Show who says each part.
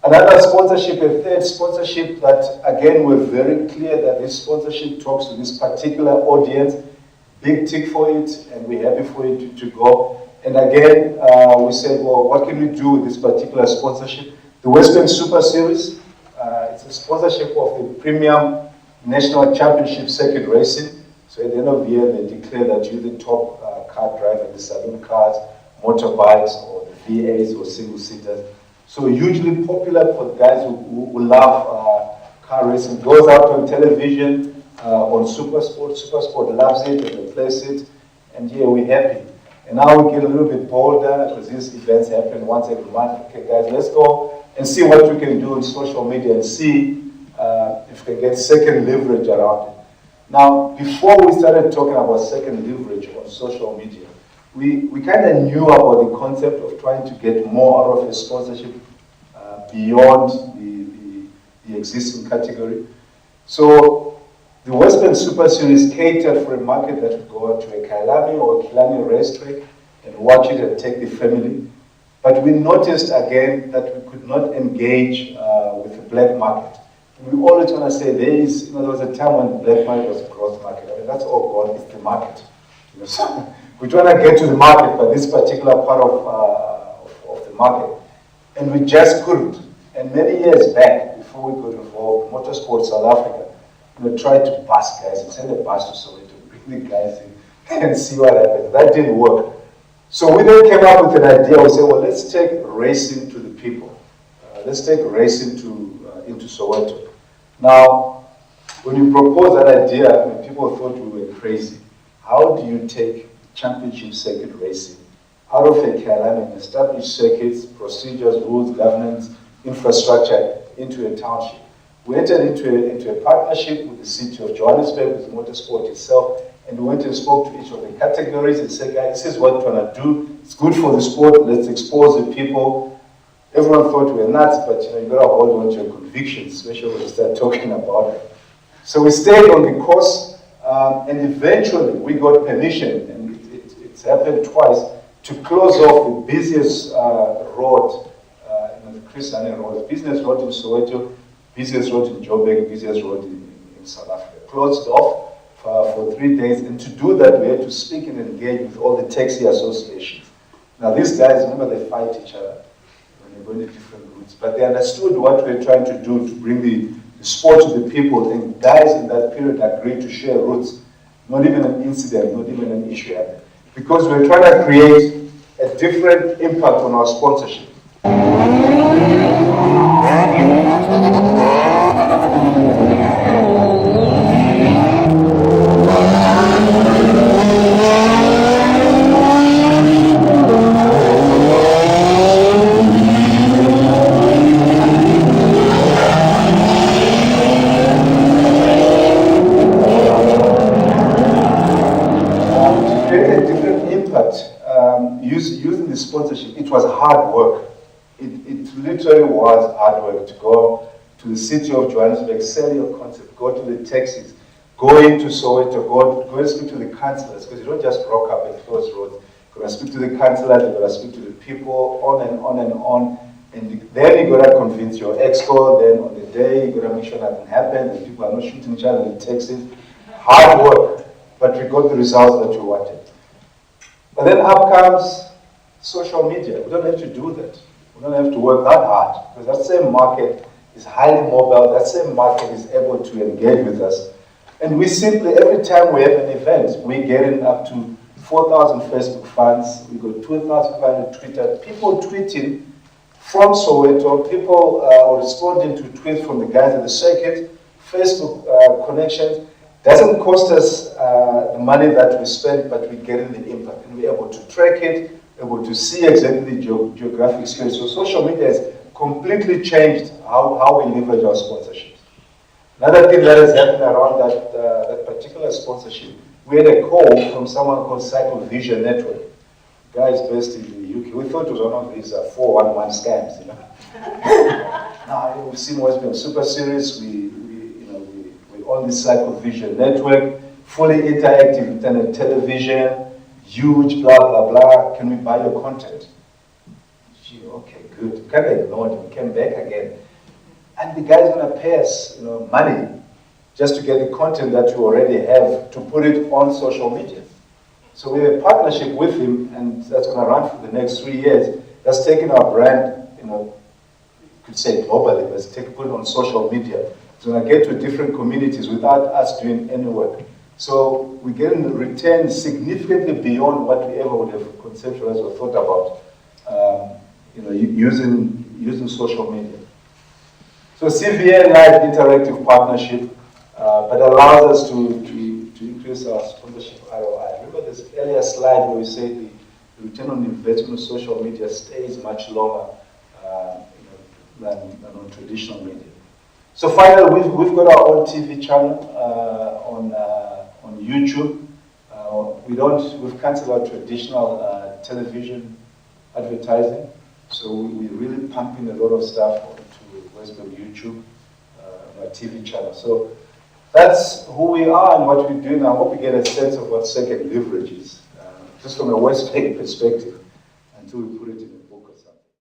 Speaker 1: Another sponsorship, a third sponsorship that, again, we're very clear that this sponsorship talks to this particular audience. Big tick for it, and we're happy for it to go. And again, we said, well, what can we do with this particular sponsorship? The WesBank Super Series, it's a sponsorship of the Premium National Championship Circuit Racing. So at the end of the year, they declare that you're the top car driver, the saloon cars, motorbikes, or the VAs or single-seaters. So hugely popular for the guys who love car racing. Goes out on television, on Supersport. Supersport loves it and they place it. And yeah, we're happy. And now we get a little bit bolder because these events happen once every month. Okay, guys, let's go and see what we can do on social media and see if we can get second leverage around it. Now, before we started talking about second leverage on social media, we kind of knew about the concept of trying to get more out of a sponsorship beyond the existing category. So the WesBank Super Series catered for a market that would go to a Kailani or a Kilani racetrack and watch it and take the family. But we noticed again that we could not engage with the black market. And we always want to say there was a time when the black market was a growth market. I mean, that's all gone, it's the market. So we're trying to get to the market, but this particular part of the market. And we just couldn't. And many years back, before we got involved, Motorsport South Africa, tried to bus guys and send a bus to Soweto, bring the guys in and see what happens. That didn't work. So we then came up with an idea. We said, well, let's take racing to the people. Let's take racing into Soweto. Now, when you proposed that idea, people thought we were crazy. How do you take championship circuit racing out of a Kailani and establish circuits, procedures, rules, governance, infrastructure into a township? We entered into a partnership with the city of Johannesburg, with Motorsport itself, and we went and spoke to each of the categories and said, guys, this is what we're going to do. It's good for the sport. Let's expose the people. Everyone thought we were nuts, but you got to hold on to your convictions, especially when you start talking about it. So we stayed on the course, and eventually we got permission, and it's happened twice, to close off the busiest road, the Chris Hani Road, business road in Soweto, busiest road in Joburg, busiest road in South Africa. Closed off for 3 days, and to do that we had to speak and engage with all the taxi associations. Now these guys, remember, they fight each other when they go into different routes, but they understood what we were trying to do to bring the sport to the people, and guys in that period agreed to share routes. Not even an incident, not even an issue happened. Because we're trying to create a different impact on our sponsorship. Using the sponsorship, it was hard work. It literally was hard work to go to the city of Johannesburg, sell your concept, go to the taxis, go into Soweto, go and speak to the councillors, because you don't just rock up and close roads. You've got to speak to the councillors, you've got to speak to the people, on and on and on. And then you've got to convince your exco, then on the day you've got to make sure nothing happens, and people are not shooting each other in the taxis. Hard work, but we got the results that we wanted. But then up comes social media. We don't have to do that. We don't have to work that hard, because that same market is highly mobile. That same market is able to engage with us. And we simply, every time we have an event, we're getting up to 4,000 Facebook fans. We got 2,500 Twitter. People tweeting from Soweto. People responding to tweets from the guys at the circuit. Facebook connections. Doesn't cost us the money that we spend, but we're getting the impact. And we're able to track it, able to see exactly the geographic space. So social media has completely changed how we leverage our sponsorships. Another thing that has happened around that particular sponsorship, we had a call from someone called Cycle Vision Network, guys based in the UK. We thought it was one of these 411 scams, you know. Now we've seen WesBank Super Series. We on the Cycle Vision Network, fully interactive internet television, huge, blah, blah, blah. Can we buy your content? Gee, okay, good. We kind of ignored him. Came back again. And the guy's going to pay us, money just to get the content that we already have to put it on social media. So we have a partnership with him, and that's going to run for the next 3 years. That's taking our brand, you could say globally, but put it on social media. It's going to get to different communities without us doing any work. So we're getting returns significantly beyond what we ever would have conceptualized or thought about, using social media. So CVA Live interactive partnership, but allows us to increase our sponsorship ROI. Remember this earlier slide where we said the return on investment of social media stays much longer than on traditional media. So finally, we've got our own TV channel on YouTube. We've cancelled our traditional television advertising. So we're really pumping a lot of stuff onto WesBank YouTube, our TV channel. So that's who we are and what we're doing. I hope you get a sense of what second leverage is, just from a WesBank perspective, until we put it in